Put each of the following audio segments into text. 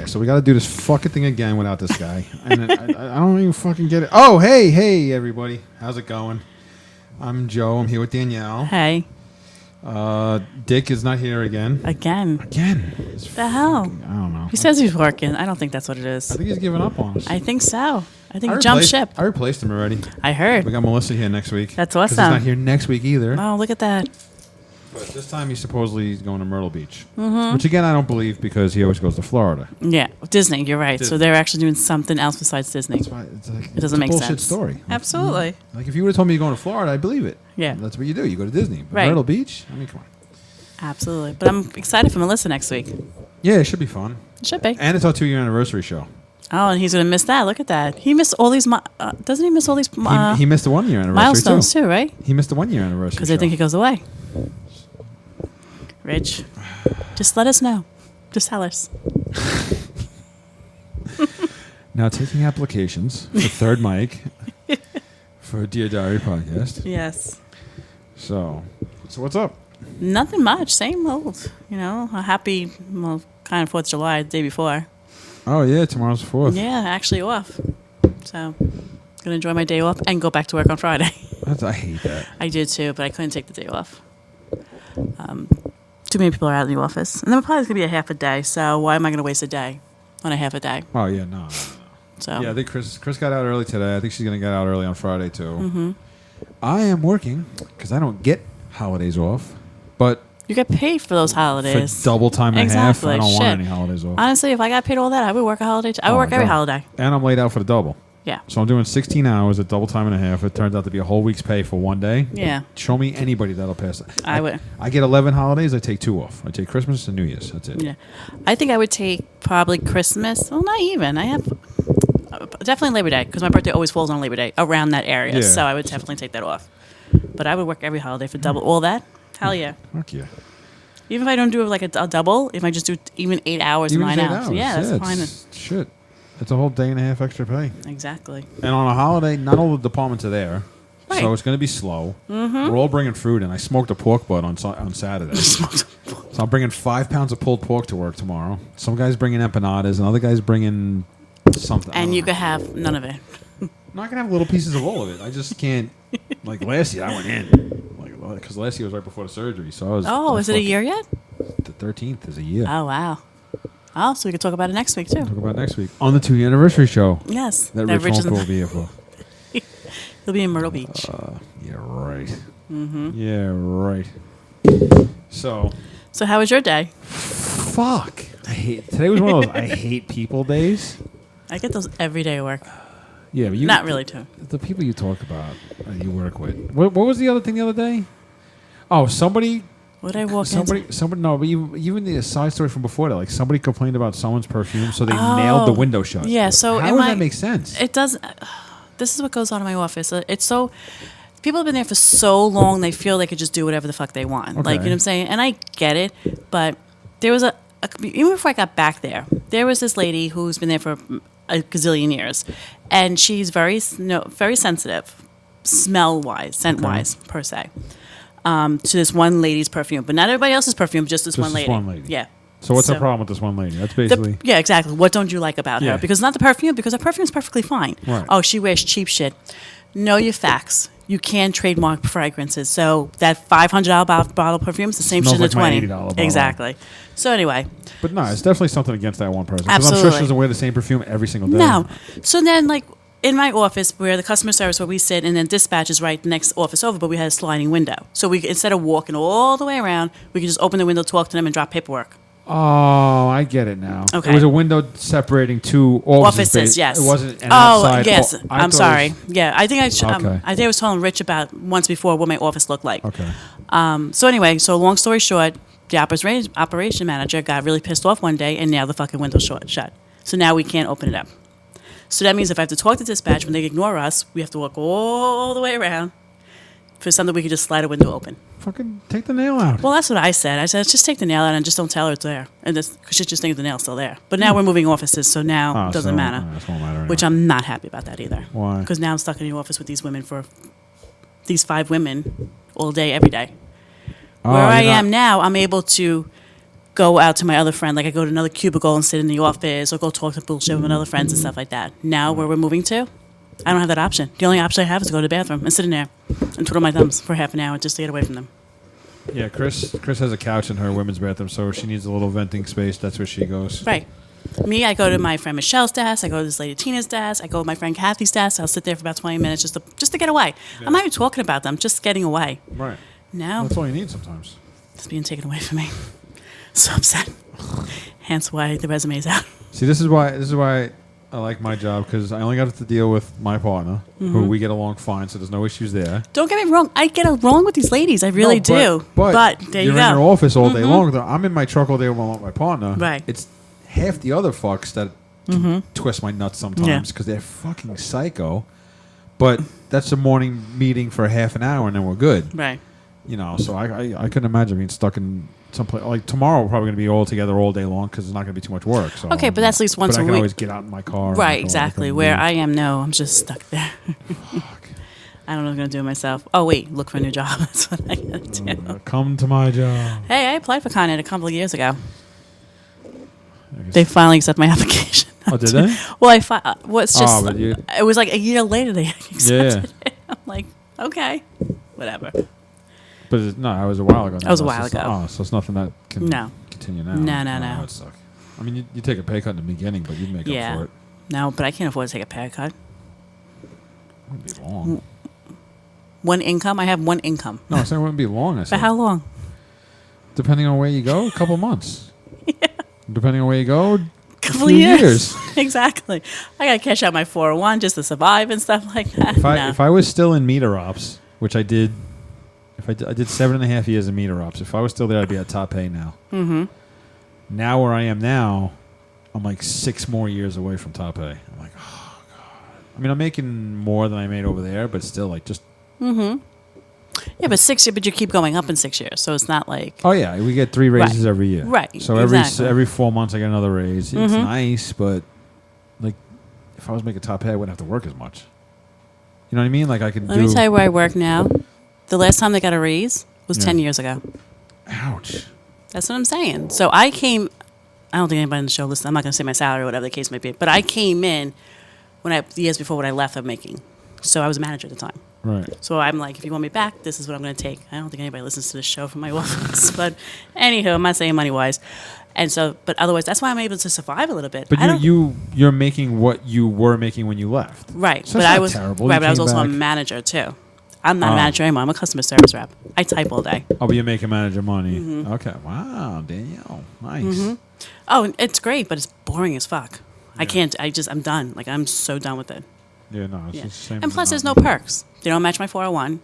so we got to do this fucking thing again without this guy. And I don't even fucking get it. Oh, hey, everybody. How's it going? I'm Joe. I'm here with Danielle. Hey. Dick is not here again. Again. It's the hell? I don't know. He says he's working. I don't think that's what it is. I think he's giving up on us. I think so. I think jump ship. I replaced him already. I heard. We got Melissa here next week. That's awesome. He's not here next week either. Oh, look at that. But this time he's supposedly going to Myrtle Beach. Mm-hmm. Which, again, I don't believe because he always goes to Florida. Yeah. Disney, you're right. Disney. So they're actually doing something else besides Disney. That's why it doesn't make sense. It's a bullshit story. Absolutely. Like, if you would have told me you're going to Florida, I'd believe it. Yeah. That's what you do. You go to Disney. But Right. Myrtle Beach? I mean, come on. Absolutely. But I'm excited for Melissa next week. Yeah, it should be fun. It should be. And it's our 2-year anniversary show. Oh, and he's going to miss that. Look at that. He missed all these... doesn't he miss all these... He missed the 1-year anniversary, milestones too, right? He missed the 1-year anniversary Because they think he goes away. Rich, just let us know. Just tell us. Now taking applications for third mic for Dear Diary podcast. Yes. So what's up? Nothing much. Same old. You know, a happy, kind of 4th of July, the day before. Oh, yeah, tomorrow's 4th. Yeah, actually off. So, going to enjoy my day off and go back to work on Friday. I hate that. I did too, but I couldn't take the day off. Too many people are out in the office. And then probably going to be a half a day, so why am I going to waste a day on a half a day? Oh, yeah, no. So. Yeah, I think Chris got out early today. I think she's going to get out early on Friday, too. Mm-hmm. I am working because I don't get holidays off, but... You get paid for those holidays. For double time and a half, I don't Shit. want any holidays off. Honestly, if I got paid all that, I would work a holiday. I would work every holiday. And I'm laid out for the double. Yeah. So I'm doing 16 hours at double time and a half. It turns out to be a whole week's pay for one day. Yeah. Show me anybody that'll pass it. I would. I get 11 holidays. I take 2 off. I take Christmas and New Year's. That's it. Yeah. I think I would take probably Christmas. Well, not even. I have definitely Labor Day because my birthday always falls on Labor Day around that area. Yeah. So I would definitely take that off. But I would work every holiday for double. All that? Hell yeah. Fuck yeah. Even if I don't do like a double, if I just do even 8 hours, Even 9 8 hours. Yeah, that's fine. Shit. It's a whole day and a half extra pay. Exactly. And on a holiday, not all the departments are there. Right. So it's going to be slow. Mm-hmm. We're all bringing food in. I smoked a pork butt on Saturday. So I'm bringing 5 pounds of pulled pork to work tomorrow. Some guy's bringing empanadas, and other guy's bringing something. And you could have none of it. I'm not going to have little pieces of all of it. I just can't. Like last year, I went in. Because last year was right before the surgery. So I was. Oh, is it a year yet? The 13th is a year. Oh, wow. Oh, so we could talk about it next week, too. Talk about it next week. On the 2-year anniversary show. Yes. That Rich Holker will be here for. He'll be in Myrtle Beach. Yeah, right. Mm-hmm. Yeah, right. So how was your day? Fuck. Today was one of those I hate people days. I get those every day at work. Yeah, but you not really too. The people you talk about, you work with. What was the other thing the other day? Oh, somebody. What did I walk into? Somebody. No, but even the side story from before that, like somebody complained about someone's perfume, so they nailed the window shut. Yeah. So how does that make sense? It does. This is what goes on in my office. It's so. People have been there for so long, they feel they could just do whatever the fuck they want. Okay. Like, you know what I'm saying? And I get it, but there was even before I got back there was this lady who's been there for a gazillion years, and she's very sensitive, smell-wise, scent-wise, per se, to this one lady's perfume. But not everybody else's perfume, just this one lady. Yeah. So what's the problem with this one lady? That's basically... yeah, exactly. What don't you like about her? Because not the perfume, because her perfume is perfectly fine. Right. Oh, she wears cheap shit. Know your facts. You can trademark fragrances. So that $500 bottle of perfume is the same shit as like the $20. $80 bottle. Exactly. So anyway. But no, it's definitely something against that one person. Because Absolutely. I'm sure she doesn't wear the same perfume every single day. No. So then, like, in my office, where the customer service, where we sit, and then dispatch is right next office over, but we had a sliding window. So we instead of walking all the way around, we could just open the window, talk to them, and drop paperwork. Oh, I get it now. Okay. It was a window separating 2 offices. Yes. It wasn't an outside. Yes. I'm sorry. Yeah, I think I Okay. I think I was telling Rich about once before what my office looked like. Okay. So anyway, so long story short, the operation manager got really pissed off one day, and now the fucking window's shut. So now we can't open it up. So that means if I have to talk to dispatch, when they ignore us, we have to walk all the way around for something we could just slide a window open. Fucking take the nail out. Well, that's what I said. I said, let's just take the nail out and just don't tell her it's there. And because she just thinks the nail's still there. But now we're moving offices, so now it doesn't matter. That won't matter anyway. Which I'm not happy about that either. Why? Because now I'm stuck in the office with these 5 women all day, every day. Where I am now, I'm able to go out to my other friend. Like I go to another cubicle and sit in the office or go talk to bullshit with other friends and stuff like that. Now where we're moving to, I don't have that option. The only option I have is to go to the bathroom and sit in there and twiddle my thumbs for half an hour just to get away from them. Yeah, Chris has a couch in her women's bathroom, so if she needs a little venting space, that's where she goes. Right. Me, I go to my friend Michelle's desk. I go to this lady Tina's desk. I go to my friend Kathy's desk. I'll sit there for about 20 minutes just to get away. Yeah. I'm not even talking about them, just getting away. Right. Now That's all you need sometimes. it's being taken away from me. So upset. Hence why the resume's out. See, this is why I like my job, because I only got to deal with my partner, who we get along fine, so there's no issues there. Don't get me wrong. I get along with these ladies. I really do. But there you you're go. in your office all day long. I'm in my truck all day with my partner. Right. It's half the other fucks that twist my nuts sometimes because they're fucking psycho. But that's a morning meeting for half an hour, and then we're good. Right. You know, so I couldn't imagine being stuck in someplace like tomorrow. We're probably going to be all together all day long because there's not going to be too much work. So Okay, but that's at least once but a I can week. always get out in my car. Right, exactly. Where leave. I am, no, I'm just stuck there. Fuck. I don't know what I'm going to do myself. Oh, wait, look for a new job. That's what I got to do. Come to my job. Hey, I applied for Con Ed a couple of years ago. I guess- They finally accepted my application. Oh, did they? Well, it's just, but you- it was like a year later they accepted Yeah. it. I'm like, okay, whatever. But no, it was a while ago. That was a while ago. Oh, so it's nothing that can No. continue now. No. That would suck. I mean, you take a pay cut in the beginning, but you'd make up Yeah. for it. No, but I can't afford to take a pay cut. It wouldn't be long. One income? I have one income. No, I said it wouldn't be long. I For said. how long? Depending on where you go, a couple months. Yeah. Depending on where you go, a Couple few of years. Exactly. I got to cash out my 401 just to survive and stuff like that. If I was still in meter ops, which I did, I did 7.5 years in meter ops. If I was still there, I'd be at top pay now. Mm-hmm. Now where I am now, I'm like 6 more years away from top pay. I'm like, oh god. I mean, I'm making more than I made over there, but still, like, just. Mm-hmm. Yeah, but you keep going up in 6 years, so it's not like. Oh yeah, we get 3 raises Right. every year. Right. So exactly. every 4 months I get another raise. It's Mhm. nice, but like, if I was making top pay, I wouldn't have to work as much. You know what I mean? Like I could. Let me tell you where I work now. The last time they got a raise was Yeah. 10 years ago. Ouch. That's what I'm saying. So I came. I don't think anybody on the show listens. I'm not going to say my salary or whatever the case may be. But I came in the years before when I left of making. So I was a manager at the time. Right. So I'm like, if you want me back, this is what I'm going to take. I don't think anybody listens to this show from my office. But anywho, I'm not saying money-wise. And so, but otherwise, that's why I'm able to survive a little bit. But you're making what you were making when you left. Right. So but that's I not was terrible. right, You but I was came also a back. manager too. I'm not a manager anymore. I'm a customer service rep. I type all day. Oh, but you're making manager money. Mm-hmm. Okay. Wow, Danielle. Nice. Oh, it's great, but it's boring as fuck. I can't. I'm done. Like I'm so done with it. Yeah, no, it's Yeah. the same. And as plus, the there's no non- perks. They don't match my 401.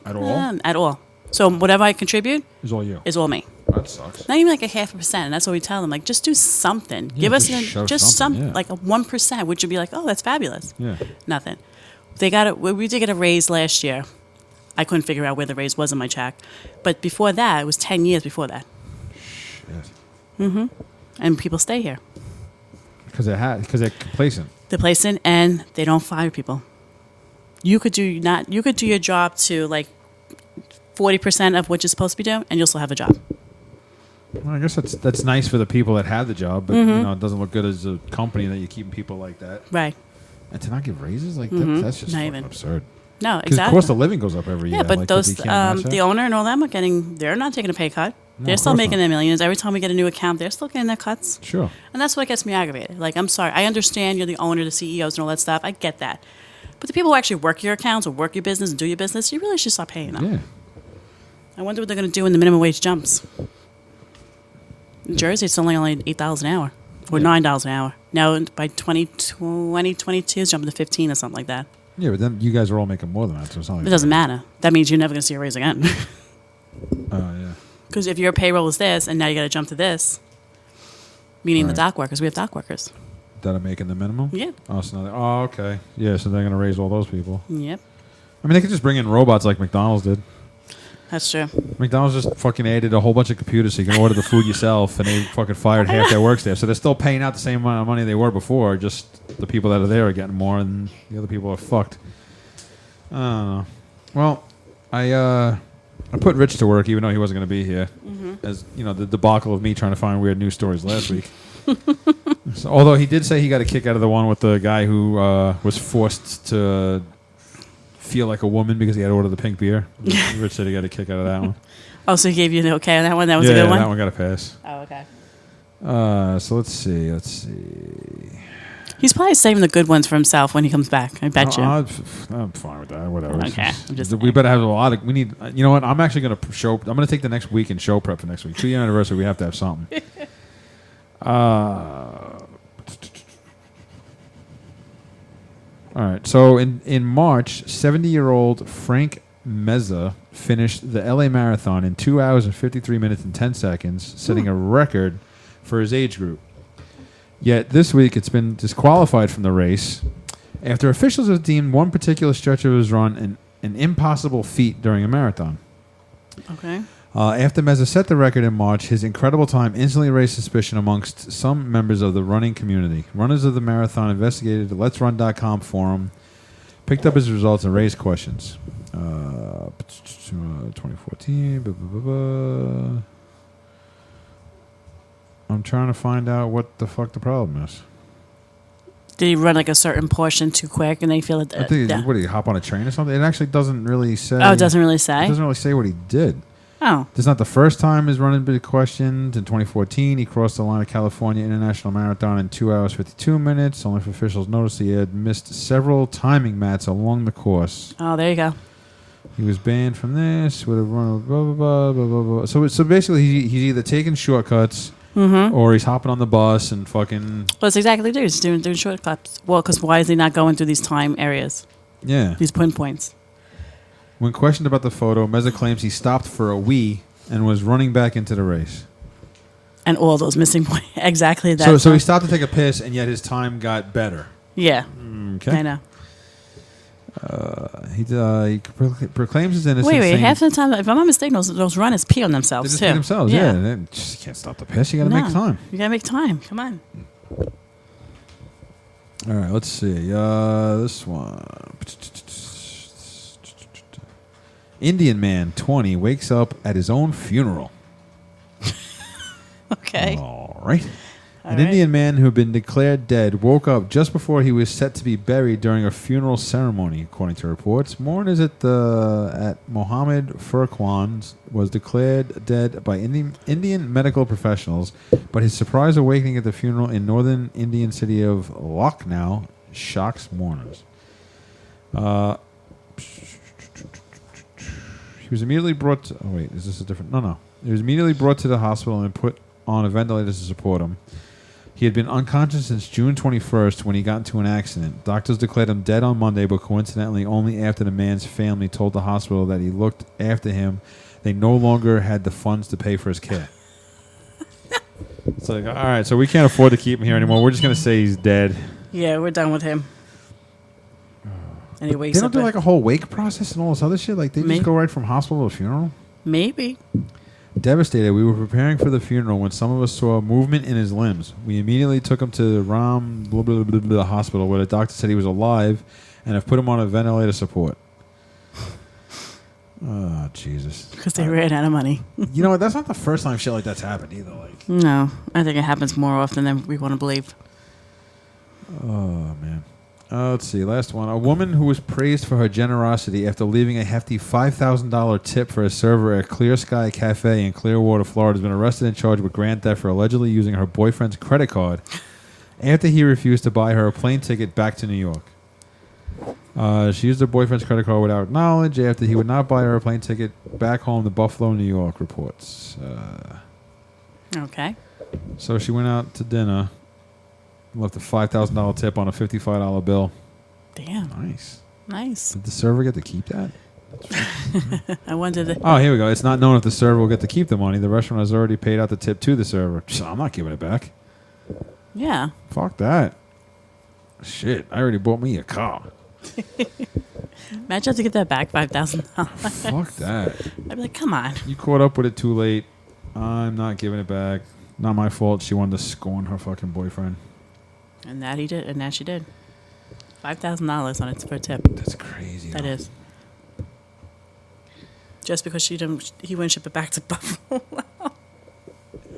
At all? At all. So whatever I contribute It's all you. is all me. That sucks. Not even like a 0.5%. And that's what we tell them. Like, just do something. Yeah, Give us just show just something, some yeah. like a 1%, which would be like, oh, that's fabulous. Yeah. Nothing. They got it. We did get a raise last year. I couldn't figure out where the raise was in my check, but before that, it was 10 years before that. Shit. And people stay here. Because they're complacent. They're placing and they don't fire people. You could do your job to like 40% of what you're supposed to be doing, and you'll still have a job. Well, I guess that's nice for the people that have the job, but you know, it doesn't look good as a company that you're keeping people like that. Right. And to not give raises like that, that's just Not fucking even. absurd. No, Because exactly. the cost of living goes up every year. Yeah, but like, those you can't match that? the owner and all them are they're not taking a pay cut. No, They're of still course making not. their millions. Every time we get a new account, they're still getting their cuts. Sure. And that's what gets me aggravated. Like, I'm sorry. I understand you're the owner, the CEOs, and all that stuff. I get that. But the people who actually work your accounts or work your business and do your business, you really should stop paying them. Yeah. I wonder what they're going to do when the minimum wage jumps. In Jersey, it's only $8 an hour or $9 an hour. Now, by 2022, it's jumping to 15 or something like that. Yeah, but then you guys are all making more than that, so it's not like It doesn't matter. That means you're never going to see a raise again. Oh, yeah. Because if your payroll is this and now you got to jump to this, meaning Right. the dock workers, we have dock workers. That are making the minimum? Yeah. Oh, so now okay. Yeah, so they're going to raise all those people. Yep. I mean, they could just bring in robots like McDonald's did. That's true. McDonald's just fucking added a whole bunch of computers so you can order the food yourself, and they fucking fired half their work staff. So they're still paying out the same amount of money they were before, just the people that are there are getting more, and the other people are fucked. I don't know. Well, I put Rich to work, even though he wasn't going to be here. Mm-hmm. as you know, the debacle of me trying to find weird news stories last week. So, although he did say he got a kick out of the one with the guy who was forced to feel like a woman because he had ordered the pink beer. Rich said he got a kick out of that one. Oh, so he gave you an okay on that one? That was a good one? Yeah, that one got a pass. Oh, okay. So let's see. He's probably saving the good ones for himself when he comes back. I bet you. I'm fine with that. Whatever. Okay. We better have a lot of. We need. You know what? I'm actually going to show. I'm going to take the next week and show prep for next week. 2-year anniversary. We have to have something. All right. So in March, 70-year-old Frank Meza finished the LA Marathon in 2 hours and 53 minutes and 10 seconds, setting a record for his age group. Yet this week, it's been disqualified from the race after officials have deemed one particular stretch of his run an impossible feat during a marathon. Okay. After Meza set the record in March, his incredible time instantly raised suspicion amongst some members of the running community. Runners of the marathon investigated the Let'sRun.com forum, picked up his results, and raised questions. 2014. Blah, blah, blah, blah. I'm trying to find out what the fuck the problem is. Did he run like a certain portion too quick and they feel it? I think, what, did he hop on a train or something? It actually doesn't really say. Oh, it doesn't really say? It doesn't really say what he did. Oh. This is not the first time his running been questioned. In 2014, he crossed the line of California International Marathon in 2 hours 52 minutes. Only if officials noticed he had missed several timing mats along the course. Oh, there you go. He was banned from this. Would have run blah blah blah blah blah blah. So basically, he's either taking shortcuts or he's hopping on the bus and fucking. Well, that's exactly what he does. He's doing shortcuts. Well, because why is he not going through these time areas? Yeah. These pinpoints. When questioned about the photo, Meza claims he stopped for a wee and was running back into the race. And all those missing points. Exactly that. So he stopped to take a piss, and yet his time got better. Yeah. Okay. I know. He proclaims his innocence. Wait. Half the time, if I'm not mistaken, those runners pee on They themselves, just too. pee themselves, yeah. They just can't stop the piss. You got to make time. You got to make time. Come on. All right, let's see. This one. Indian man, 20, wakes up at his own funeral. Okay. All right. An Indian man who had been declared dead woke up just before he was set to be buried during a funeral ceremony, according to reports. Mourners at Mohammed Furqan was declared dead by Indian medical professionals, but his surprise awakening at the funeral in northern Indian city of Lucknow shocks mourners. He was immediately brought to... Oh, wait. Is this a different... No. He was immediately brought to the hospital and put on a ventilator to support him. He had been unconscious since June 21st when he got into an accident. Doctors declared him dead on Monday, but coincidentally only after the man's family told the hospital that he looked after him. They no longer had the funds to pay for his care. It's like, all right, so we can't afford to keep him here anymore. We're just going to say he's dead. Yeah, we're done with him. And he wakes They don't up. do like a whole wake process and all this other shit? Like they just go right from hospital to funeral? Maybe. Devastated, we were preparing for the funeral when some of us saw movement in his limbs. We immediately took him to the hospital where the doctor said he was alive and have put him on a ventilator support. Oh, Jesus. Because they ran out of money. You know what? That's not the first time shit like that's happened either. Like, no, I think it happens more often than we want to believe. oh, man. Let's see. Last one. A woman who was praised for her generosity after leaving a hefty $5,000 tip for a server at Clear Sky Cafe in Clearwater, Florida, has been arrested and charged with grand theft for allegedly using her boyfriend's credit card after he refused to buy her a plane ticket back to New York. She used her boyfriend's credit card without knowledge after he would not buy her a plane ticket back home to Buffalo, New York, reports. Okay. So she went out to dinner. Left a $5,000 tip on a $55 bill. Damn. Nice. Did the server get to keep that? I wondered. Oh, here we go. It's not known if the server will get to keep the money. The restaurant has already paid out the tip to the server. So I'm not giving it back. Yeah. Fuck that. Shit. I already bought me a car. Imagine have to get that back, $5,000. Fuck that. I'd be like, come on. You caught up with it too late. I'm not giving it back. Not my fault. She wanted to scorn her fucking boyfriend. And that he did, and that she did. $5,000 on it for a tip. That's crazy. That is. Just because he wouldn't ship it back to Buffalo.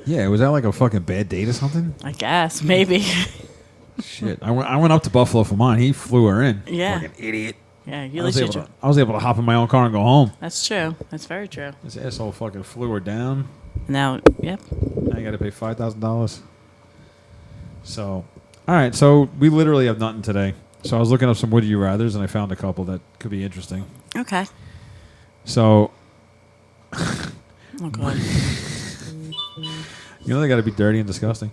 Yeah, was that like a fucking bad date or something? I guess maybe. Shit, I went up to Buffalo for mine. He flew her in. Yeah. Fucking idiot. Yeah, I was able to hop in my own car and go home. That's true. That's very true. This asshole fucking flew her down. Now, yep. Now you got to pay $5,000. So, all right. So we literally have nothing today. So I was looking up some would you rather's and I found a couple that could be interesting. Okay. So, Oh God. you know they got to be dirty and disgusting.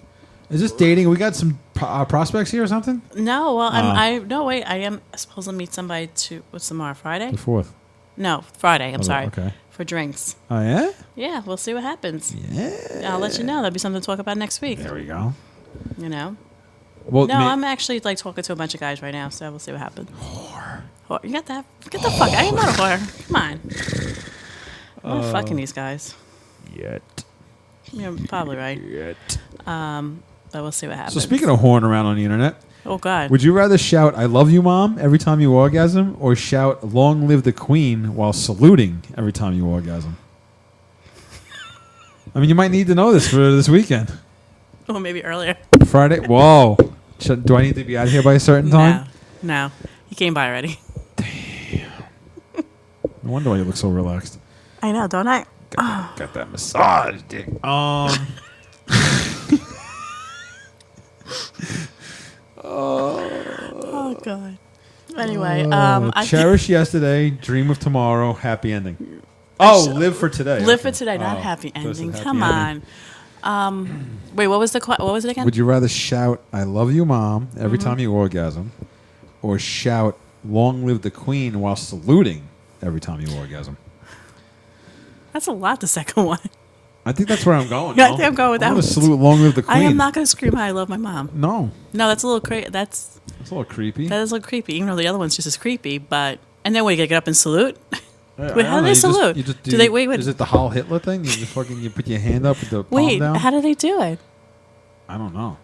Is this dating? We got some prospects here or something? No, well, no wait. I am supposed to meet somebody what's tomorrow? Friday? The 4th. No, Friday. I'm sorry. Okay. For drinks. Oh yeah. Yeah, we'll see what happens. Yeah. I'll let you know. That'll be something to talk about next week. There we go. You know. Well, no, I'm actually like talking to a bunch of guys right now, so we'll see what happens. Whore. You got that? Get the fuck! I am not a whore. Come on. I'm not fucking these guys. Yet. You're probably right. Yet. But we'll see what happens. So speaking of whoring around on the internet. Oh God. Would you rather shout "I love you, Mom" every time you orgasm, or shout "Long live the Queen" while saluting every time you orgasm? I mean, you might need to know this for this weekend. Or maybe earlier. Friday. Whoa. Do I need to be out here by a certain time? No. He came by already. Damn. No wonder why you look so relaxed. I know, don't I? Got that massage, dick. Oh God. Anyway, cherish yesterday, dream of tomorrow, happy ending. Live for today. Live for today, not happy ending. Come on. Wait, what was it again? Would you rather shout "I love you, Mom" every time you orgasm, or shout "Long live the Queen" while saluting every time you orgasm? That's a lot. The second one. I think that's where I'm going. I think I'm going with that I'm one. going to salute "Long live the Queen." I am not going to scream "I love my mom." No, that's a little crazy. That's a little creepy. That is a little creepy, even though the other one's just as creepy. But and then what, you gotta get up and salute? Wait, how do they salute? Do they wait? Is it the Heil Hitler thing? You just you put your hand up with the palm down? How do they do it? I don't know.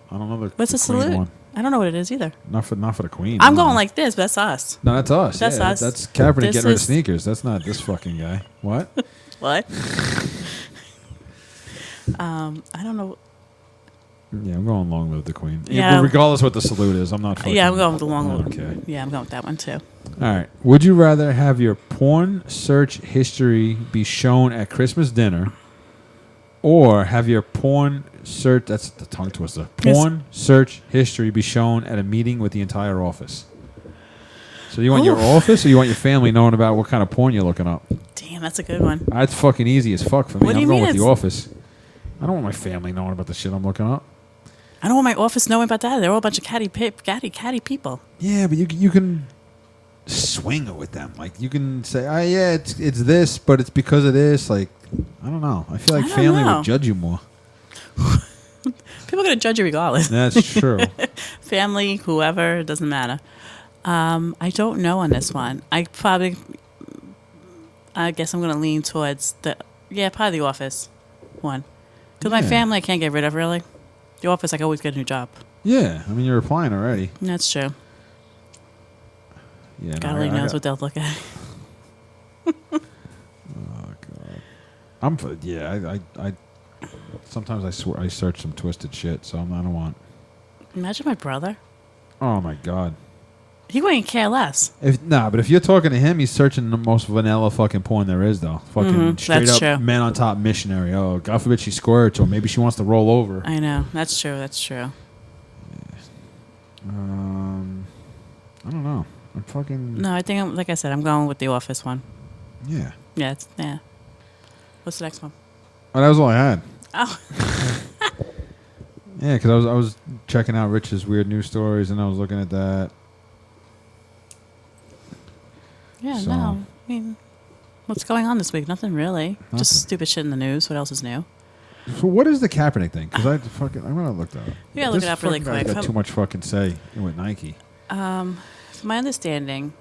What's the a salute? one. I don't know what it is either. Not for the Queen. I'm going like this, but that's us. No, that's us. That's us. That's Kaepernick getting rid of sneakers. That's not this fucking guy. What? What? I don't know. Yeah, I'm going long live the Queen. Yeah. But regardless what the salute is, I'm not fucking... Yeah, I'm going with the long one. Okay. Yeah, I'm going with that one too. All right. Would you rather have your porn search history be shown at Christmas dinner, or have your porn search... That's the tongue twister. Porn search history be shown at a meeting with the entire office? So you want your office, or you want your family knowing about what kind of porn you're looking up? Damn, that's a good one. That's fucking easy as fuck for me. What do you I'm going mean with the office. I don't want my family knowing about the shit I'm looking up. I don't want my office knowing about that. They're all a bunch of catty people. Yeah, but you can swing it with them. Like, you can say, "Oh yeah, it's this, but it's because of this." Like, I don't know. I feel like family would judge you more. People are gonna judge you regardless. That's true. Family, whoever, it doesn't matter. I don't know on this one. I guess I'm gonna lean towards probably the office one, because my family I can't get rid of really. The office, I can always get a new job. Yeah, I mean, you're applying already. That's true. Yeah, God only knows what they'll look at. Oh God, I sometimes I search some twisted shit, so I don't want. Imagine my brother. Oh my God. He wouldn't care less. But if you're talking to him, he's searching the most vanilla fucking porn there is, though. Fucking straight up true. Man on top missionary. Oh, God forbid she squirts, or maybe she wants to roll over. I know. That's true. Yeah. I don't know. I'm fucking. No, I think like I said, I'm going with the office one. Yeah. Yeah. What's the next one? Oh, that was all I had. Oh. Yeah, because I was checking out Rich's weird news stories, and I was looking at that. Yeah, no. I mean, what's going on this week? Nothing really. Nothing. Just stupid shit in the news. What else is new? So what is the Kaepernick thing? Because I'm gonna look that up. Yeah, look it up really quick. Got too much fucking say with Nike. From my understanding,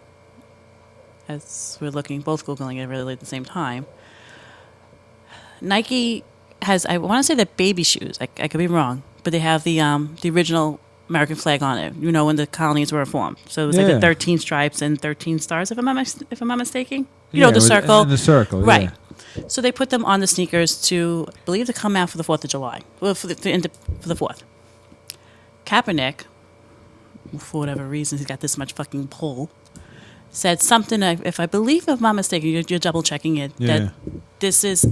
as we're looking, both Googling it really at the same time, Nike has, I want to say they're baby shoes. I could be wrong, but they have the original American flag on it. You know, when the colonies were formed. So it was like the 13 stripes and 13 stars, if I'm not mistaken. You know, the circle. In the circle, right? Yeah. So they put them on the sneakers to, I believe, to come out for the 4th of July. Well, for the 4th. Kaepernick, for whatever reason, he's got this much fucking pull, said something, if I'm not mistaken, you're double checking it, that this is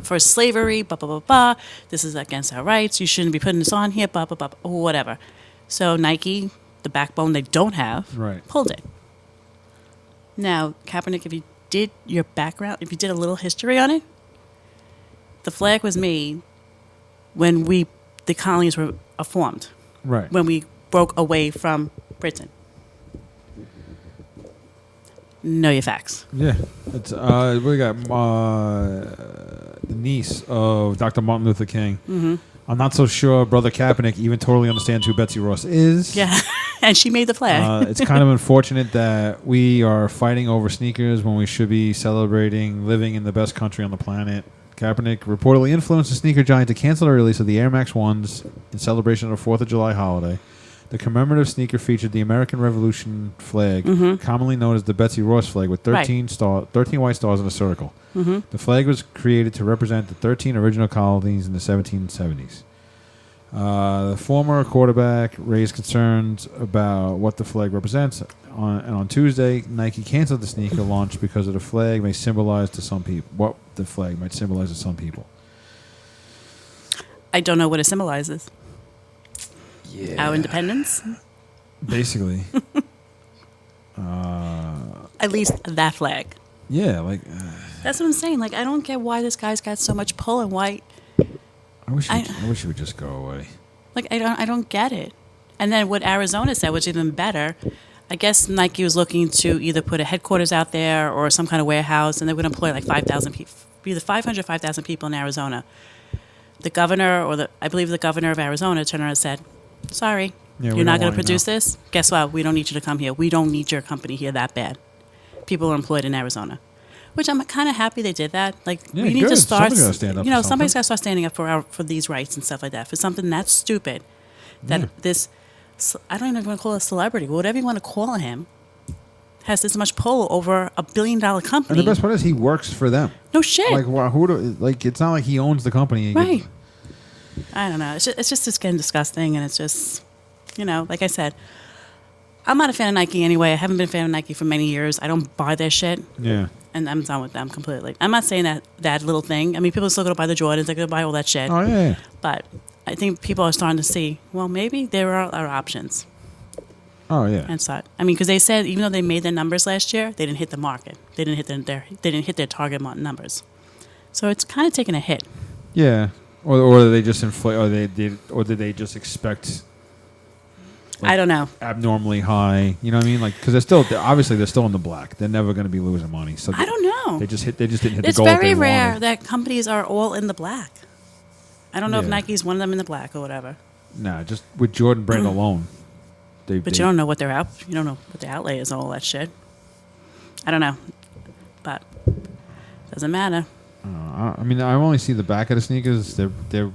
for slavery, blah, blah, blah, blah. This is against our rights. You shouldn't be putting this on here, blah, blah, blah, or whatever. So Nike, the backbone they don't have, pulled it. Now, Kaepernick, if you did your background, if you did a little history on it, the flag was made when the colonies were formed. Right. When we broke away from Britain. Know your facts. Yeah. It's we got the niece of Dr. Martin Luther King. Mm-hmm. I'm not so sure Brother Kaepernick even totally understands who Betsy Ross is. Yeah, and she made the flag. It's kind of unfortunate that we are fighting over sneakers when we should be celebrating living in the best country on the planet. Kaepernick reportedly influenced the sneaker giant to cancel the release of the Air Max 1s in celebration of the 4th of July holiday. The commemorative sneaker featured the American Revolution flag, commonly known as the Betsy Ross flag, with 13 white stars in a circle. Mm-hmm. The flag was created to represent the 13 original colonies in the 1770s. The former quarterback raised concerns about what the flag represents. On Tuesday, Nike canceled the sneaker launch because of the flag may symbolize to some people. What the flag might symbolize to some people. I don't know what it symbolizes. Yeah. Our independence? Basically. At least that flag. Yeah, like... That's what I'm saying. Like, I don't get why this guy's got so much pull and why... I wish he would just go away. Like, I don't get it. And then what Arizona said, which is even better, I guess Nike was looking to either put a headquarters out there or some kind of warehouse, and they would employ like 5,000 people, either 500 or 5,000 people in Arizona. The governor, I believe the governor of Arizona, turned around and said, sorry, you're not going to produce this? Guess what? We don't need you to come here. We don't need your company here that bad. People are employed in Arizona. Which I'm kind of happy they did that. Like, we need to start, somebody's got to start standing up for these rights and stuff like that. For something that's stupid, that this, I don't even want to call it a celebrity, but whatever you want to call him, has this much pull over $1 billion company. And the best part is he works for them. No shit. Like, it's not like he owns the company. Right. I don't know. It's just getting disgusting, and it's just, like I said, I'm not a fan of Nike anyway. I haven't been a fan of Nike for many years. I don't buy their shit. Yeah. And I'm done with them completely. I'm not saying that little thing. I mean, people are still going to buy the Jordans. They're going to buy all that shit. Oh, yeah. But I think people are starting to see, well, maybe there are other options. Oh, yeah. And so, I mean, because they said even though they made their numbers last year, they didn't hit the market. They didn't hit their target numbers. So it's kind of taking a hit. Yeah. Or did they just inflate? Or did they just expect? I don't know. Abnormally high. You know what I mean? Like, because they're still in the black. They're never going to be losing money. So I don't know. They just didn't hit the goal. It's very rare that companies are all in the black. I don't know if Nike's one of them in the black or whatever. Nah, just with Jordan brand alone. You don't know what you don't know what the outlay is and all that shit. I don't know, but doesn't matter. I mean, I only see the back of the sneakers. They're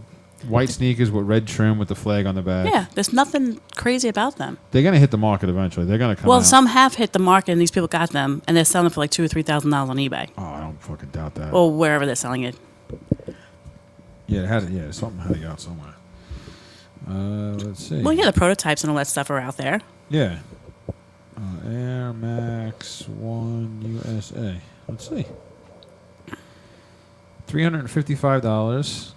white sneakers with red trim with the flag on the back. Yeah, there's nothing crazy about them. They're gonna hit the market eventually. They're gonna come. Well, out. some have hit the market, and these people got them, and they're selling for like $2,000 or $3,000 on eBay. Oh, I don't fucking doubt that. Or wherever they're selling it. Yeah, something had to get out somewhere. Let's see. Well, yeah, the prototypes and all that stuff are out there. Yeah. Air Max 1 USA. Let's see. $355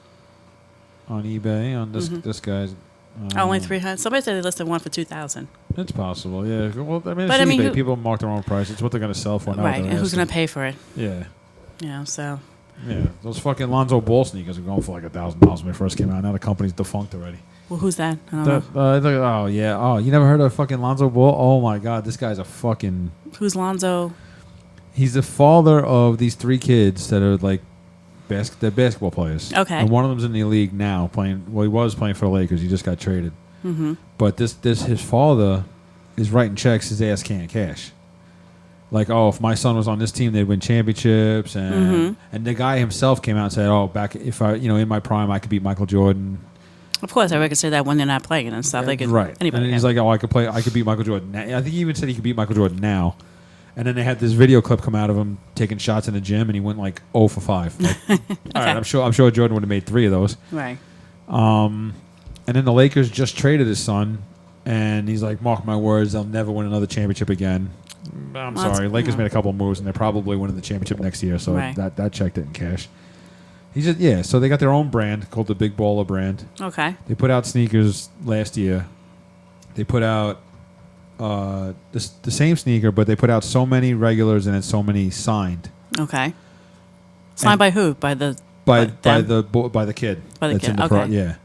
on eBay on this guy's. Only 300. Somebody said they listed one for $2,000. It's possible, yeah. Well, I mean, eBay. People mark their own price. It's what they're going to sell for now. Right, and who's going to pay for it? Yeah. So. Yeah, those fucking Lonzo Ball sneakers were going for like $1,000 when they first came out. Now the company's defunct already. Well, who's that? I don't know. Oh, yeah. Oh, you never heard of fucking Lonzo Ball? Oh, my God. This guy's a fucking... Who's Lonzo? He's the father of these 3 kids that are like... they're basketball players. Okay. And one of them's in the league now playing... Well, he was playing for the Lakers. He just got traded. Mm-hmm. But his father is writing checks his ass can't cash. Like, oh, if my son was on this team, they'd win championships. And the guy himself came out and said, oh, back if I, in my prime, I could beat Michael Jordan. Of course, everybody could say that when they're not playing and stuff. They could, right. Anybody and he's like, oh, I could beat Michael Jordan. I think he even said he could beat Michael Jordan now. And then they had this video clip come out of him taking shots in the gym, and he went like 0 for 5. Like, all right, I'm sure Jordan would have made 3 of those. Right. And then the Lakers just traded his son, and he's like, mark my words, they'll never win another championship again. I'm sorry. Lakers made a couple of moves, and they're probably winning the championship next year, so that check didn't cash. So they got their own brand called the Big Baller brand. Okay. They put out sneakers last year. They put out the same sneaker, but they put out so many regulars and then so many signed. Okay. Signed by who? By the by the kid. By the kid. Okay. Yeah.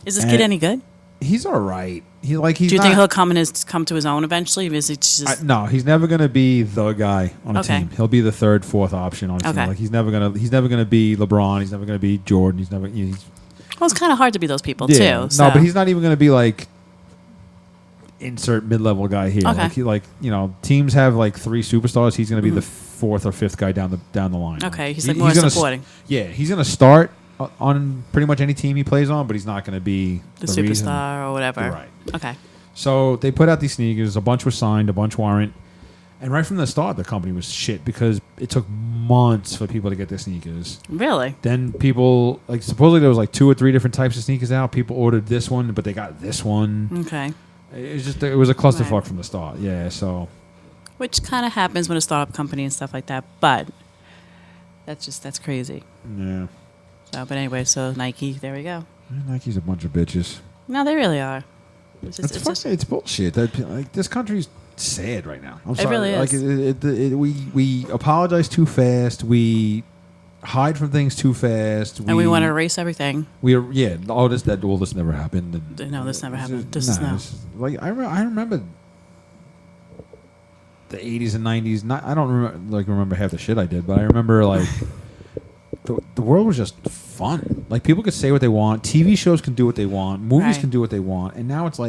Is this kid any good? He's all right. Do you think he'll come to his own eventually? Is he just no, he's never going to be the guy on a team. He'll be the 3rd, 4th option on a team. Like he's never going to be LeBron. He's never going to be Jordan. Well, it's kind of hard to be those people too. No, but he's not even going to be like insert mid-level guy here. Okay. Teams have like 3 superstars. He's going to be the 4th or 5th guy down the line. Okay, he's like more supporting. He's going to start on pretty much any team he plays on, but he's not going to be the superstar or whatever. Right. Okay. So they put out these sneakers. A bunch were signed, a bunch weren't. And right from the start, the company was shit because it took months for people to get their sneakers. Really? Then people, supposedly there was 2 or 3 different types of sneakers out. People ordered this one, but they got this one. Okay. It was a clusterfuck from the start. Yeah, so. Which kind of happens when a startup company and stuff like that, but that's crazy. Yeah. So, but anyway, so Nike, there we go. Nike's a bunch of bitches. No, they really are. It's bullshit. This country's sad right now. I'm sorry. It really is. We apologize too fast. We hide from things too fast. And we want to erase everything. This never happened. No, this never happened. I remember the 80s and 90s. I don't remember half the shit I did, but I remember the world was just fun. People could say what they want. TV shows can do what they want. Movies can do what they want. And now it's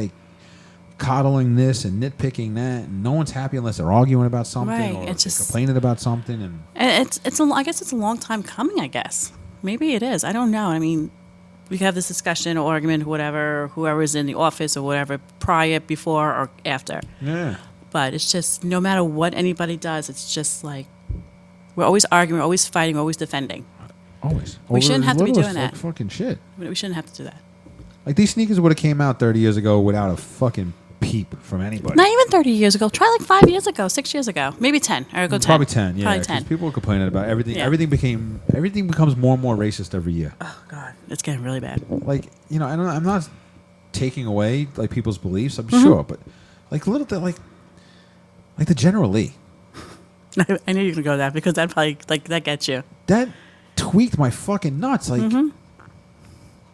coddling this and nitpicking that, and no one's happy unless they're arguing about something or it's just complaining about something. And I guess it's a long time coming. I guess maybe it is. I don't know. I mean, we have this discussion or argument, whatever, whoever's in the office or whatever, prior, before, or after. Yeah. But it's just no matter what anybody does, it's just we're always arguing, we're always fighting, we're always defending. Always. We shouldn't have to be doing that. Fucking shit. We shouldn't have to do that. These sneakers would have came out 30 years ago without a fucking peep from anybody. Not even 30 years ago. Try 5 years ago, 6 years ago, maybe 10. Or go 10. Probably 10. Yeah. Probably 10. People were complaining about everything. Yeah. Everything becomes more and more racist every year. Oh God, it's getting really bad. I'm not taking away people's beliefs. I'm sure, but little thing the General Lee. I knew you were gonna go to that because that probably that gets you. That tweaked my fucking nuts.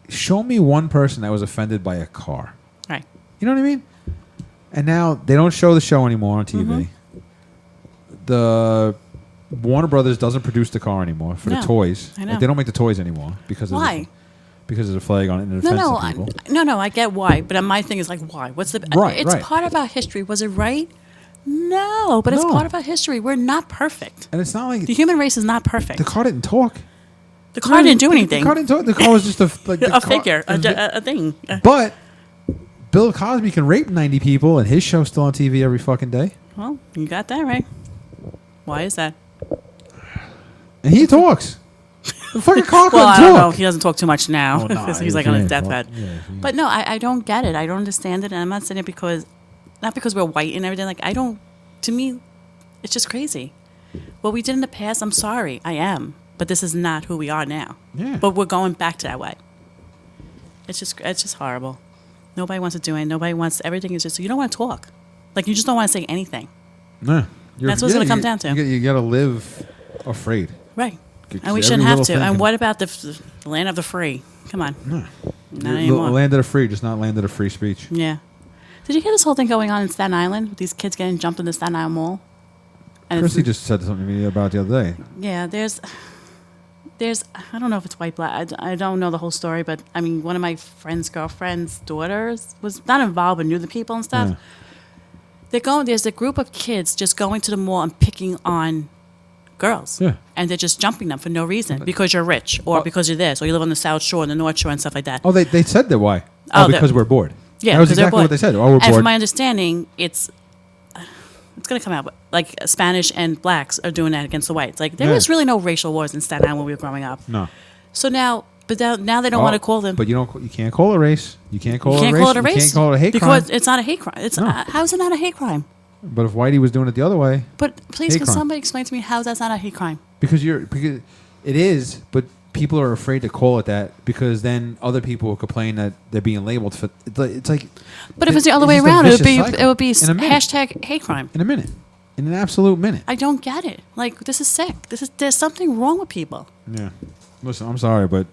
Show me one person that was offended by a car. Right. You know what I mean? And now they don't show the show anymore on TV. The Warner Brothers doesn't produce the car anymore for the toys. I know. They don't make the toys anymore because why? Because there's a flag on it and it offends people. No, I get why, but my thing is why? What's the? It's part of our history. Was it right? No, but it's part of our history. We're not perfect. And it's not the human race is not perfect. The car didn't talk. The car didn't do anything. The car didn't talk. The car was just a figure, a thing. But Bill Cosby can rape 90 people, and his show's still on TV every fucking day. Well, you got that right. Why is that? And he talks. The fucking car well, I don't know. He doesn't talk too much now because he's on his deathbed. Yeah, but no, I don't get it. I don't understand it, and I'm not saying it not because we're white and everything. To me, it's just crazy. What we did in the past, I'm sorry. I am. But this is not who we are now. Yeah. But we're going back to that way. It's just horrible. Nobody wants to do it. Nobody wants, everything is just, you don't want to talk. You just don't want to say anything. No. That's what it's going to come down to. You got to live afraid. Right. And we shouldn't have to. And what about the land of the free? Come on. No. Not anymore. Land of the free, just not land of the free speech. Yeah. Did you hear this whole thing going on in Staten Island with these kids getting jumped in the Staten Island Mall? And Chrissy just said something to me about the other day. Yeah, there's I don't know if it's white, black. I don't know the whole story, but I mean, one of my friend's girlfriend's daughters was not involved but knew the people and stuff. Yeah. There's a group of kids just going to the mall and picking on girls. Yeah. And they're just jumping them for no reason because you're rich or because you're this or you live on the South Shore and the North Shore and stuff like that. Oh, they said that why? Because we're bored. Yeah, that was exactly what they said. Oh, we're bored. And from my understanding, it's It's going to come out. Like Spanish and blacks are doing that against the whites. Like there was really no racial wars in Staten Island when we were growing up. No. So now, now they don't want to call them. But you can't call it a race. You can't call it a race. Call it a race. You can't call it a hate crime. Because it's not a hate crime. How is it not a hate crime? But if Whitey was doing it the other way. But please, can somebody explain to me how that's not a hate crime? Because it is, but people are afraid to call it that because then other people will complain that they're being labeled for. It's like. But if it's the other way around, it would be hashtag hate crime. In a minute. In an absolute minute. I don't get it. Like, this is sick. There's something wrong with people. Yeah. Listen, I'm sorry, but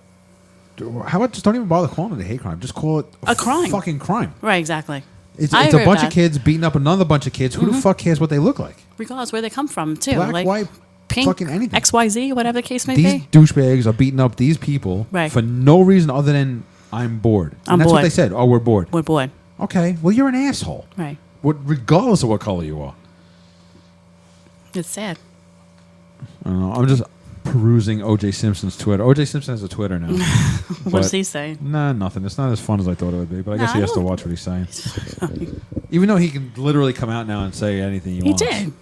how about just don't even bother calling it a hate crime? Just call it a crime. Fucking crime. Right, exactly. It's a bunch of kids beating up another bunch of kids. Who the fuck cares what they look like? Regardless where they come from, too. Black, like, white, pink, fucking anything. XYZ, whatever the case may be. These douchebags are beating up these people for no reason other than I'm bored. And that's what they said. Oh, we're bored. We're bored. Okay, well, you're an asshole. Right. Regardless of what color you are. It's sad. I don't know. I'm just perusing O.J. Simpson's Twitter. O.J. Simpson has a Twitter now. What does he say? Nah, nothing. It's not as fun as I thought it would be, but I guess he has to watch what he's saying. Even though he can literally come out now and say anything he wants. He did.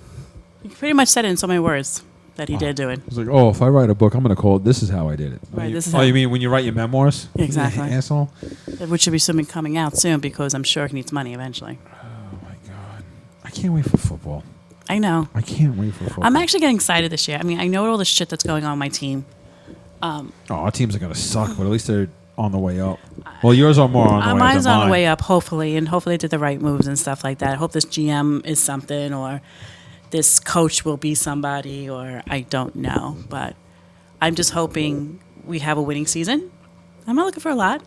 He pretty much said it in so many words that he did do it. He's like, oh, if I write a book, I'm going to call it This Is How I Did It. Right, you mean when you write your memoirs? Exactly. Asshole. Which should be something coming out soon because I'm sure he needs money eventually. Oh, my God. I can't wait for football. I know. I can't wait for football. I'm actually getting excited this year. I mean, I know all the shit that's going on with my team. Our teams are going to suck, but at least they're on the way up. Well, yours are more on the way up. Mine's on the way up, hopefully, and hopefully they did the right moves and stuff like that. I hope this GM is something, or this coach will be somebody, or I don't know. But I'm just hoping we have a winning season. I'm not looking for a lot.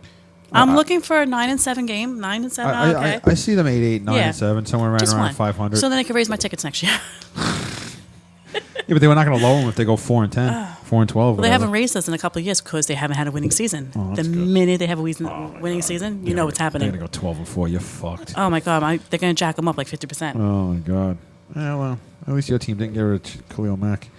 I'm looking for a 9-7 game. 9-7. Okay. I see them 8-8, 9-7, somewhere right around 500. So then I can raise my tickets next year. Yeah, but they were not going to lower them if they go 4-10, 4-12. Well, they haven't raised us in a couple of years because they haven't had a winning season. The minute they have a winning season, you know what's happening. They're going to go 12-4. You're fucked. Oh my God, they're going to jack them up like 50%. Oh my God. Yeah, well, at least your team didn't get rid of Khalil Mack.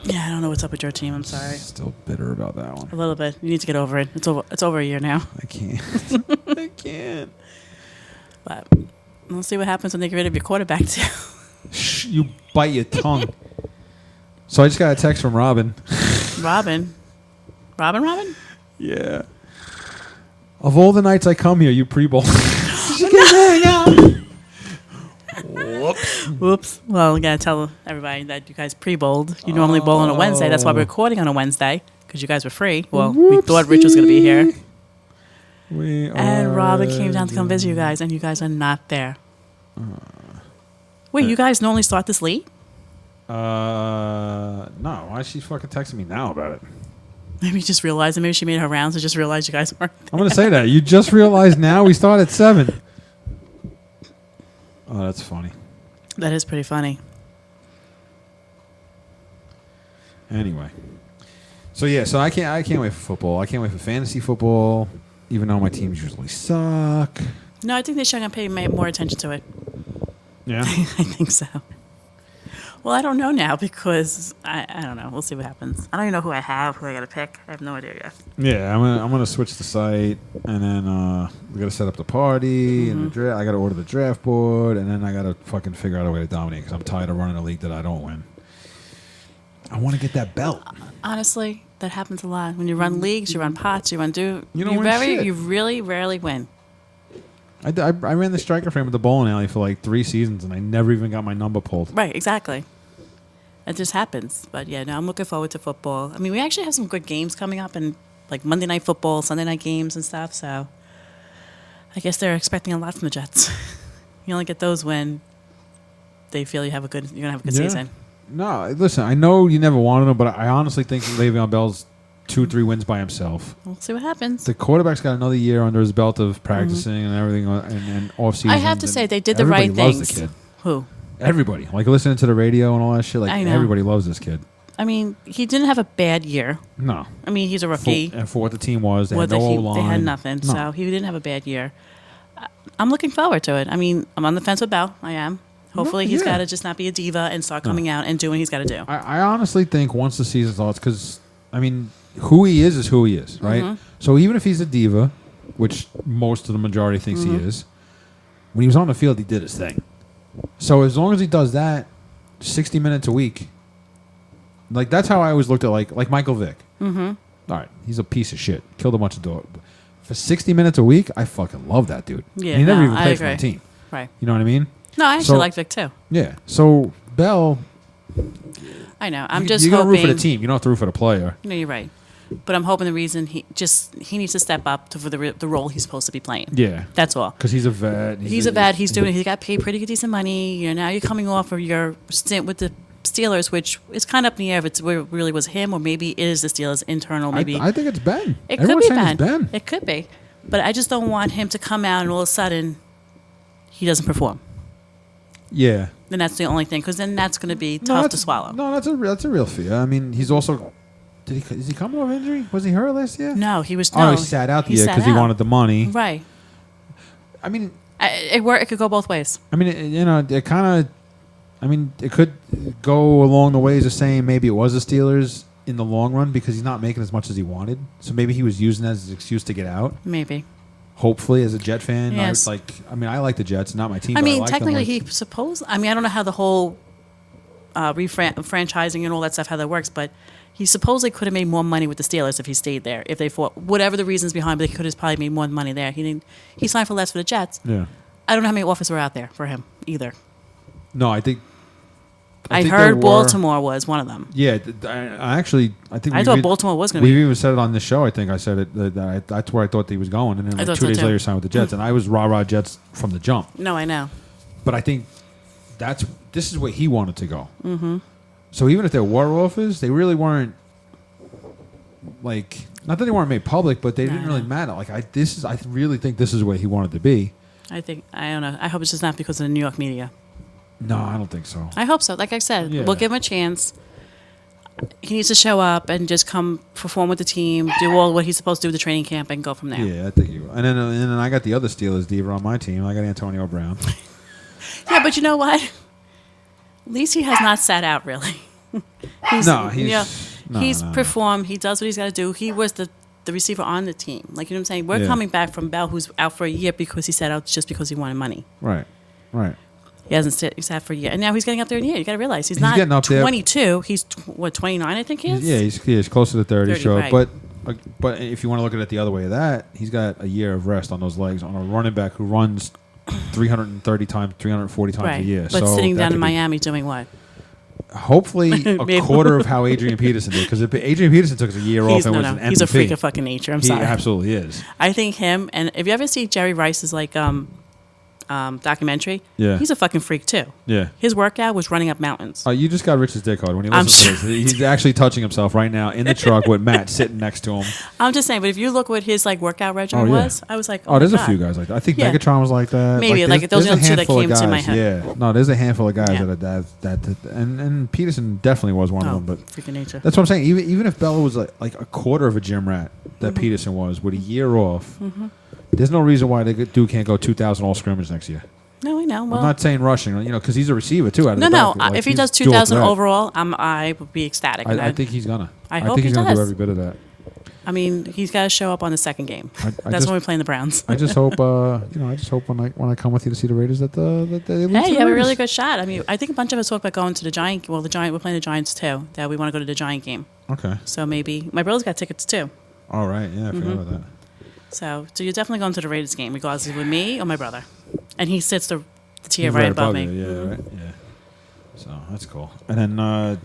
Yeah, I don't know what's up with your team. I'm sorry. Still bitter about that one. A little bit. You need to get over it. It's over a year now. I can't. I can't. But we'll see what happens when they get rid of your quarterback too. Shh, you bite your tongue. So I just got a text from Robin. Robin? Yeah. Of all the nights I come here, you pre-bowl. Whoops. Well, we got to tell everybody that you guys pre-bowled. You normally bowl on a Wednesday. That's why we're recording on a Wednesday, because you guys were free. Well, we thought Rich was going to be here. And Robin came down to come visit you guys, and you guys are not there. Wait, you guys normally start this late? No. Why is she fucking texting me now about it? Maybe you just realized it. Maybe she made her rounds and just realized you guys weren't there. I'm going to say that. You just realized now we start at 7. Oh, that's funny. That is pretty funny. Anyway. So I can't wait for football. I can't wait for fantasy football, even though my teams usually suck. No, I think they should pay more attention to it. Yeah? I think so. Well, I don't know now because I don't know. We'll see what happens. I don't even know who I have, who I got to pick. I have no idea yet. Yeah, I'm gonna switch the site, and then we gotta set up the party and the draft. I gotta order the draft board, and then I gotta fucking figure out a way to dominate because I'm tired of running a league that I don't win. I want to get that belt. Honestly, that happens a lot. When you run leagues, you run pots, you run you really rarely win. I ran the striker frame at the bowling alley for like 3 seasons, and I never even got my number pulled. Right, exactly. It just happens. But yeah, no, I'm looking forward to football. I mean, we actually have some good games coming up, and like Monday night football, Sunday night games and stuff. So I guess they're expecting a lot from the Jets. You only get those when they feel you're gonna have a good season. No, listen, I know you never wanted them, but I honestly think Le'Veon Bell's 2-3 wins by himself. We'll see what happens. The quarterback's got another year under his belt of practicing and everything, and off season. I have to say they did the right things. Loves the kid. Who? Everybody, like listening to the radio and all that shit. Like everybody loves this kid. I mean, he didn't have a bad year. No. I mean, he's a rookie. And for what the team was, they had no O-line. They had nothing, so he didn't have a bad year. I'm looking forward to it. I mean, I'm on the fence with Bell. I am. Hopefully he's got to just not be a diva and start coming out and doing what he's got to do. I honestly think once the season starts, because, I mean, who he is who he is, right? Mm-hmm. So even if he's a diva, which most of the majority thinks he is, when he was on the field, he did his thing. So as long as he does that, 60 minutes a week, like that's how I always looked at like Michael Vick. Mm-hmm. All right, he's a piece of shit. Killed a bunch of dogs. For 60 minutes a week, I fucking love that dude. Yeah, and he never even I played for agree. the team. Right. You know what I mean? No, I actually like Vic too. Yeah. So Bell, I know. I'm you just gotta hoping. root for the team. You don't have to root for the player. No, you're right. But I'm hoping the reason he needs to step up for the role he's supposed to be playing. Yeah. That's all. Because he's a vet. He's a vet. He got paid pretty good decent money. You know, now you're coming off of your stint with the Steelers, which is kind of up in the air if it really was him or maybe it is the Steelers internal. Maybe I think it's Ben. It Everyone's could be saying Ben. it's Ben. It could be. But I just don't want him to come out and all of a sudden he doesn't perform. Yeah. Then that's the only thing, because then that's going to be tough to swallow. No, that's a real fear. I mean, he's also. Is he coming off injury? Was he hurt last year? No, he was. Oh, No, he sat out the he year sat because he out. wanted the money. Right. I mean, It could go both ways. I mean, it kind of. I mean, it could go along the ways of saying maybe it was the Steelers in the long run because he's not making as much as he wanted. So maybe he was using that as an excuse to get out. Maybe. Hopefully, as a Jet fan, Yes. I like the Jets, not my team. I but mean, like technically, them. I don't know how the whole franchising and all that stuff, how that works, but he supposedly could have made more money with the Steelers if he stayed there. If they fought, whatever the reasons behind, but he could have probably made more money there. He signed for less for the Jets. Yeah. I don't know how many offers were out there for him either. No, I think. I think heard there were- Baltimore was one of them. Yeah, I think I thought Baltimore was going to We've be. even said it on this show. I think I said it. That's where I thought he was going, and then I thought 2 so days too. later signed with the Jets, and I was rah Jets from the jump. No, I know. But I think this is where he wanted to go. Mm-hmm. So even if there were offers, they really weren't like not that they weren't made public, but they didn't really matter. Like I really think this is where he wanted to be. I don't know. I hope it's just not because of the New York media. No, I don't think so. I hope so. Like I said, Yeah. we'll give him a chance. He needs to show up and just come perform with the team, do all what he's supposed to do with the training camp, and go from there. Yeah, I think you. And then I got the other Steelers diva on my team. I got Antonio Brown. Yeah, but you know what? At least he has not sat out really. He's performed. He does what he's got to do. He was the receiver on the team. Like, you know what I'm saying? We're coming back from Bell, who's out for a year because he sat out just because he wanted money. Right. He hasn't sat for a year. And now he's getting up there in a year. You got to realize he's not getting up there. 22. He's, 29, I think he is? Yeah, he's closer to 30, 30, sure. right. But if you want to look at it the other way of that, he's got a year of rest on those legs on a running back who runs 330 times, 340 times Right. a year. But so sitting that down could in be- Miami doing what? Hopefully a quarter of how Adrian Peterson did. Because if Adrian Peterson took a year off and was an MVP. He's a freak of fucking nature. I'm he sorry. absolutely is. I think him, and if you ever see Jerry Rice's documentary, Yeah. he's a fucking freak too. Yeah. His workout was running up mountains. You just got Rich's dick hard when he I'm listens to this. He's actually touching himself right now in the truck with Matt sitting next to him. I'm just saying, but if you look what his workout regimen was, I was like, Oh, there's my a few God. guys like that. I think Yeah. Megatron was like that. Maybe, there's- those are there's the a two that handful of came to my guys, head. Yeah. No, there's a handful of guys Yeah. that and Peterson definitely was one Oh, of them. But freaking nature. that's what I'm saying. Even if Bella was like a quarter of a gym rat that Mm-hmm. Peterson was with a year off, there's no reason why the dude can't go 2,000 all scrimmage next year. No, I know. Well, I'm not saying rushing, because he's a receiver too. Out of no. the backfield. Like, If he he's does dual 2,000 threat. overall, I would be ecstatic. I think he's gonna. I hope think he he's gonna do does. every bit of that. I mean, he's got to show up on the second game. I That's just- when we're playing the Browns. I just hope, I just hope when I come with you to see the Raiders that they lose Hey, to the you have a Raiders. really good shot. I mean, I think a bunch of us talked about going to the Giant. Well, we're playing the Giants too. That we want to go to the Giant game. Okay. So maybe my brother's got tickets too. All right. Yeah, I Mm-hmm. forgot about that. So you're definitely going to the Raiders game, regardless of with me or my brother. And he sits the tier right above me. you. Yeah, right. Yeah. So that's cool. And then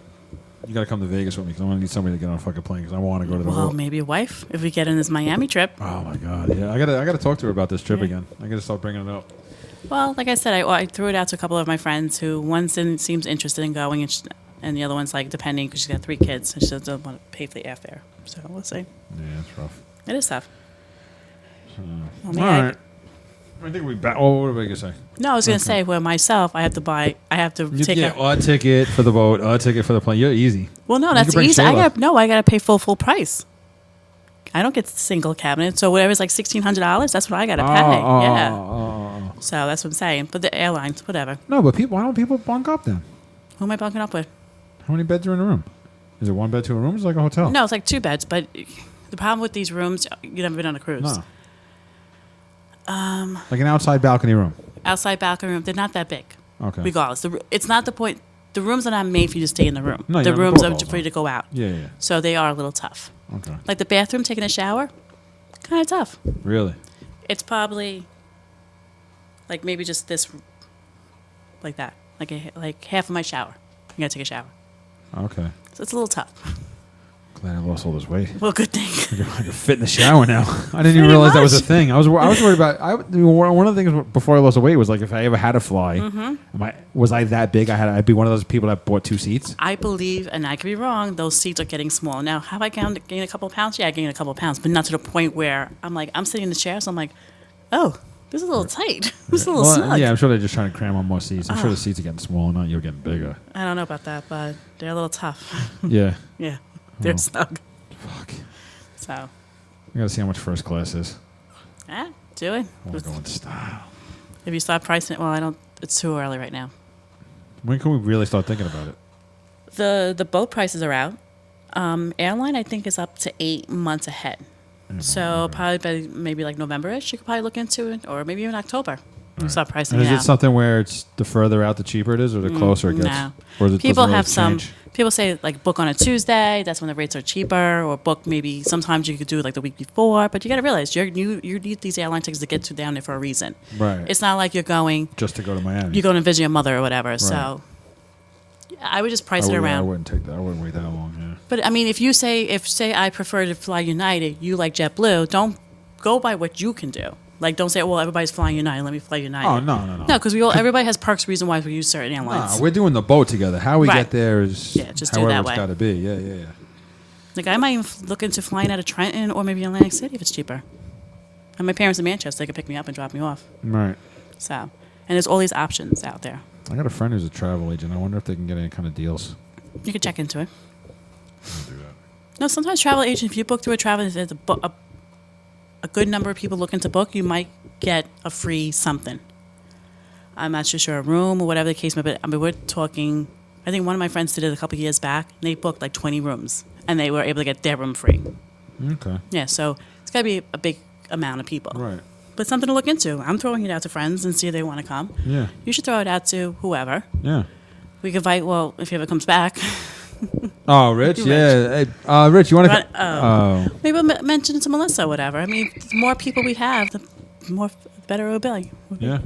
you got to come to Vegas with me because I want to need somebody to get on a fucking plane because I want to go to the Well, World. maybe a wife if we get in this Miami trip. Oh my God. Yeah, I gotta talk to her about this trip again. I gotta start bringing it up. Well, like I said, I threw it out to a couple of my friends who one seems interested in going, and the other one's depending because she's got 3 kids and she doesn't want to pay for the airfare. So we'll see. Yeah, it's rough. It is tough. All right. I think we back. Oh, what were we gonna say? No, I was going to say, well, myself, I have to take a ticket for the boat, a ticket for the plane. You're easy. Well, no, You that's can bring easy. Shayla. I got to pay full price. I don't get single cabinet, so whatever's $1,600, that's what I got to pay. Yeah. So that's what I'm saying. But the airlines, whatever. No, but why don't people bunk up then? Who am I bunking up with? How many beds are in a room? Is it 1 bed, 2 rooms? It's like a hotel. No, it's 2 beds. But the problem with these rooms, you've never been on a cruise. No. Like an outside balcony room. Outside balcony room, they're not that big. Okay. Regardless, it's not the point. The rooms are not made for you to stay in the room. No, the yeah, rooms both are also. for you to go out. Yeah. So they are a little tough. Okay. Like the bathroom, taking a shower, kind of tough. Really? It's probably like maybe just this, like that, like half of my shower. You gotta take a shower. Okay. So it's a little tough. Glad I lost all this weight. Well, good thing. I can fit in the shower now. I didn't even realize that was a thing. I was worried about. One of the things before I lost the weight was like if I ever had to fly, was I that big? I'd be one of those people that bought 2 seats. I believe, and I could be wrong, those seats are getting small. Now, have I gained a couple of pounds? Yeah, I gained a couple of pounds, but not to the point where I'm sitting in the chair, so I'm like, oh, this is a little tight. This is a little snug. Yeah, I'm sure they're just trying to cram on more seats. I'm sure the seats are getting smaller, not you're getting bigger. I don't know about that, but they're a little tough. Yeah. Yeah, they're snug. Fuck. So. I gotta see how much first class is. Do it. I want to go in style. If you start pricing it, well, I don't. It's too early right now. When can we really start thinking about it? The boat prices are out. Airline, I think, is up to 8 months ahead. So probably by maybe like November-ish, you could probably look into it, or maybe even October. You start pricing And it out. is it something where it's the further out, the cheaper it is, or the closer it gets? No. Or does it People really have some. change? People say like book on a Tuesday. That's when the rates are cheaper. Or book maybe sometimes you could do it like the week before. But you got to realize you need these airline tickets to get to down there for a reason. Right. It's not like you're going Just to go to Miami. you're going to visit your mother or whatever. So I would just price it around. I wouldn't take that. I wouldn't wait that long. Yeah. But I mean, if say I prefer to fly United, you like JetBlue, don't go by what you can do. Like, don't say, well, everybody's flying United, let me fly United. Oh, no. No, because everybody has perks, reason why we use certain airlines. Nah, we're doing the boat together. How we Right. get there is just do however that it's way. got to be. Yeah. Like, I might even look into flying out of Trenton or maybe Atlantic City if it's cheaper. And my parents in Manchester, they could pick me up and drop me off. Right. So, and there's all these options out there. I got a friend who's a travel agent. I wonder if they can get any kind of deals. You could check into it. I'll do that. No, sometimes travel agents, if you book through a travel agent, there's a good number of people looking to book, you might get a free something. I'm not sure a room or whatever the case may be. I mean, we're talking, I think one of my friends did it a couple of years back. And they booked like 20 rooms, and they were able to get their room free. Okay. Yeah, so it's got to be a big amount of people. Right. But something to look into. I'm throwing it out to friends and see if they want to come. Yeah. You should throw it out to whoever. Yeah. We could invite, well, if he ever comes back. Oh, Rich? Rich. Yeah. Hey, Rich, you want to... Maybe we'll mention it to melissa or whatever. I mean, the more people we have, the better it will be. Yeah.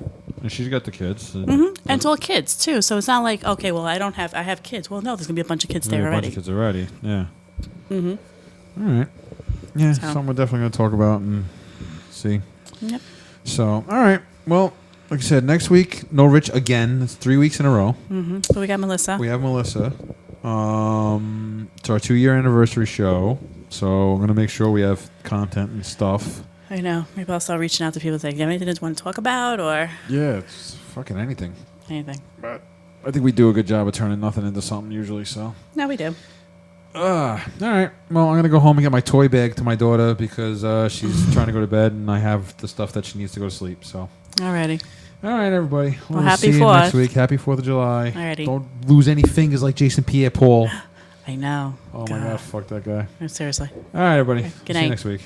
And she's got the kids. And it's all kids, too. So it's not like, okay, well, I have kids. Well, no, there's going to be a bunch of kids there A already. bunch of kids already. Yeah. Mm-hmm. All right. Yeah, something we're definitely going to talk about and see. Yep. So, all right. Well, like I said, next week, no Rich again. It's 3 weeks in a row. Mm-hmm. But we got Melissa. We have Melissa. It's our 2-year anniversary show. So we're going to make sure we have content and stuff. I know. Maybe I'll start reaching out to people and say, you have anything you want to talk about or Yeah, it's fucking anything. anything? But I think we do a good job of turning nothing into something usually, so. No, we do. All right. Well, I'm going to go home and get my toy bag to my daughter because she's trying to go to bed and I have the stuff that she needs to go to sleep, so. Alrighty. All right, everybody. Well, We'll happy see you 4th. next week. Happy 4th of July. Alrighty. Don't lose any fingers like Jason Pierre-Paul. I know. Oh, my God. Fuck that guy. Seriously. All right, everybody. Good See you night. next week.